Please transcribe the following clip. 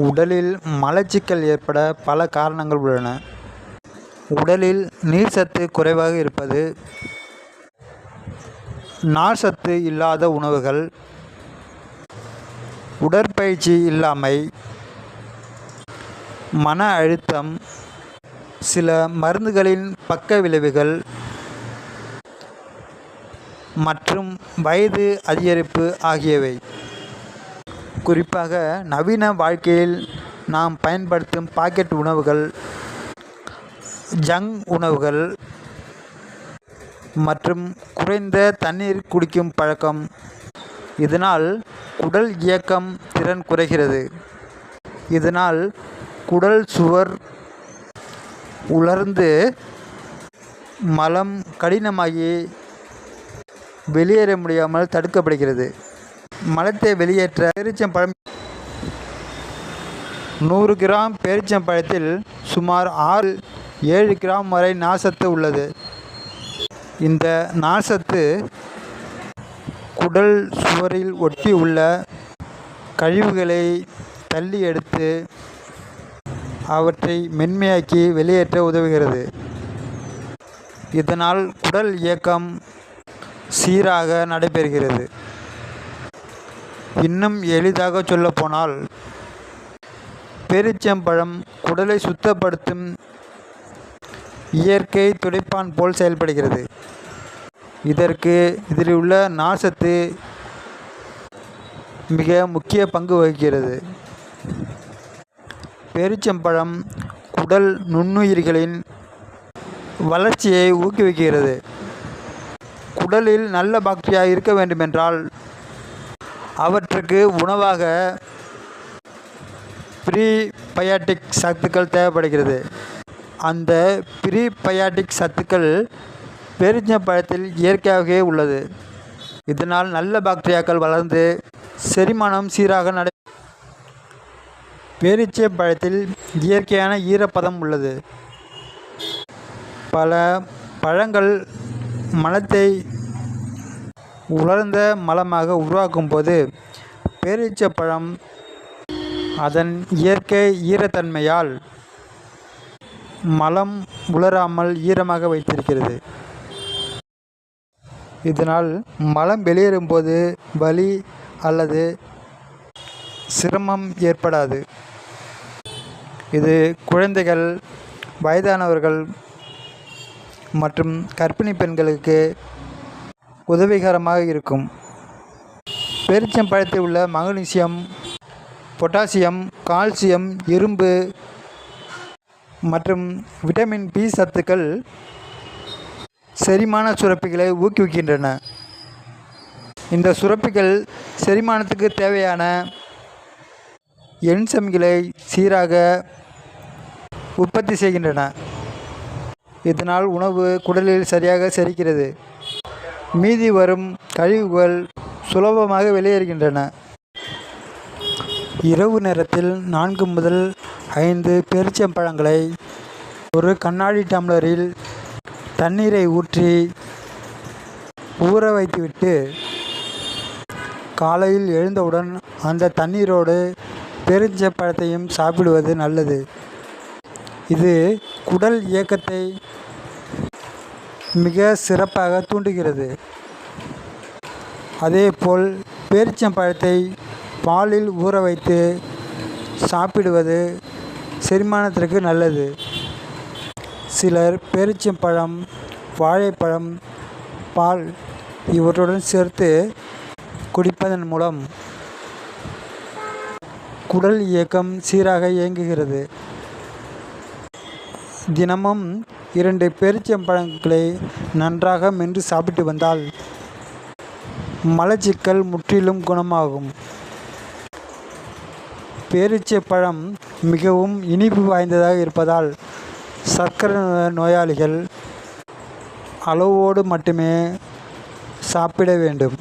உடலில் மலச்சிக்கல் ஏற்பட பல காரணங்கள் உள்ளன. உடலில் நீர்ச்சத்து குறைவாக இருப்பது, நார்ச்சத்து இல்லாத உணவுகள், உடற்பயிற்சி இல்லாமை, மன அழுத்தம், சில மருந்துகளின் பக்க விளைவுகள் மற்றும் வயது அதிகரிப்பு ஆகியவை. குறிப்பாக நவீன வாழ்க்கையில் நாம் பயன்படுத்தும் பாக்கெட் உணவுகள், ஜங்க் உணவுகள் மற்றும் குறைந்த தண்ணீர் குடிக்கும் பழக்கம் இதனால் குடல் இயக்கம் திறன் குறைகிறது. இதனால் குடல் சுவர் உலர்ந்து மலம் கடினமாகி வெளியேற முடியாமல் தடுக்கப்படுகிறது. மலத்தை வெளியேற்ற பேரீச்சம்பழம் 100 கிராம் பேரீச்சம்பழத்தில் சுமார் 6-7 கிராம் வரை நார்ச்சத்து உள்ளது. இந்த நார்ச்சத்து குடல் சுவரில் ஒட்டி உள்ள கழிவுகளை தள்ளி எடுத்து அவற்றை மென்மையாக்கி வெளியேற்ற உதவுகிறது. இதனால் குடல் இயக்கம் சீராக நடைபெறுகிறது. இன்னும் எளிதாக சொல்லப்போனால், பேரீச்சம்பழம் குடலை சுத்தப்படுத்தும் இயற்கை துடைப்பான் போல் செயல்படுகிறது. இதில் உள்ள நார்ச்சத்து மிக முக்கிய பங்கு வகிக்கிறது. பேரீச்சம்பழம் குடல் நுண்ணுயிரிகளின் வளர்ச்சியை ஊக்குவிக்கிறது. குடலில் நல்ல பாக்டீரியா இருக்க வேண்டுமென்றால் அவற்றுக்கு உணவாக ப்ரீபயாட்டிக் சத்துக்கள் தேவைப்படுகிறது. அந்த ப்ரீபயாட்டிக் சத்துக்கள் பேரீச்சம்பழத்தில் இயற்கையாகவே உள்ளது. இதனால் நல்ல பாக்டீரியாக்கள் வளர்ந்து செரிமானம் சீராக பேரீச்சம்பழத்தில் இயற்கையான ஈரப்பதம் உள்ளது. பல பழங்கள் மலத்தை உலர்ந்த மலமாக உருவாக்கும் போது பேரீச்சம்பழம் அதன் இயற்கை ஈரத்தன்மையால் மலம் உலராமல் ஈரமாக வைத்திருக்கிறது. இதனால் மலம் வெளியேறும்போது வலி அல்லது சிரமம் ஏற்படாது. இது குழந்தைகள், வயதானவர்கள் மற்றும் கர்ப்பிணி பெண்களுக்கு உதவிகரமாக இருக்கும். பேரீச்சம்பழத்தில் உள்ள மக்னீசியம், பொட்டாசியம், கால்சியம், இரும்பு மற்றும் விட்டமின் பி சத்துக்கள் செரிமான சுரப்பிகளை ஊக்குவிக்கின்றன. இந்த சுரப்பிகள் செரிமானத்துக்கு தேவையான என்சைம்களை சீராக உற்பத்தி செய்கின்றன. இதனால் உணவு குடலில் சரியாக செரிக்கிறது. மீதி வரும் கழிவுகள் சுலபமாக வெளியேறுகின்றன. இரவு நேரத்தில் 4 முதல் 5 பேரீச்சம்பழங்களை ஒரு கண்ணாடி டம்ளரில் தண்ணீரை ஊற்றி ஊற வைத்துவிட்டு காலையில் எழுந்தவுடன் அந்த தண்ணீரோடு பேரீச்சம்பழத்தையும் சாப்பிடுவது நல்லது. இது குடல் இயக்கத்தை மிக சிறப்பாக தூண்டுகிறது. அதேபோல் பேரீச்சம்பழத்தை பாலில் ஊற வைத்து சாப்பிடுவது செரிமானத்திற்கு நல்லது. சிலர் பேரீச்சம்பழம், வாழைப்பழம், பால் இவற்றுடன் சேர்த்து குடிப்பதன் மூலம் குடல் இயக்கம் சீராக இயங்குகிறது. தினமும் 2 பேரீச்சம்பழங்களை நன்றாக மென்று சாப்பிட்டு வந்தால் மலச்சிக்கல் முற்றிலும் குணமாகும். பேரீச்சம்பழம் மிகவும் இனிப்பு வாய்ந்ததாக இருப்பதால் சர்க்கரை நோயாளிகள் அளவோடு மட்டுமே சாப்பிட வேண்டும்.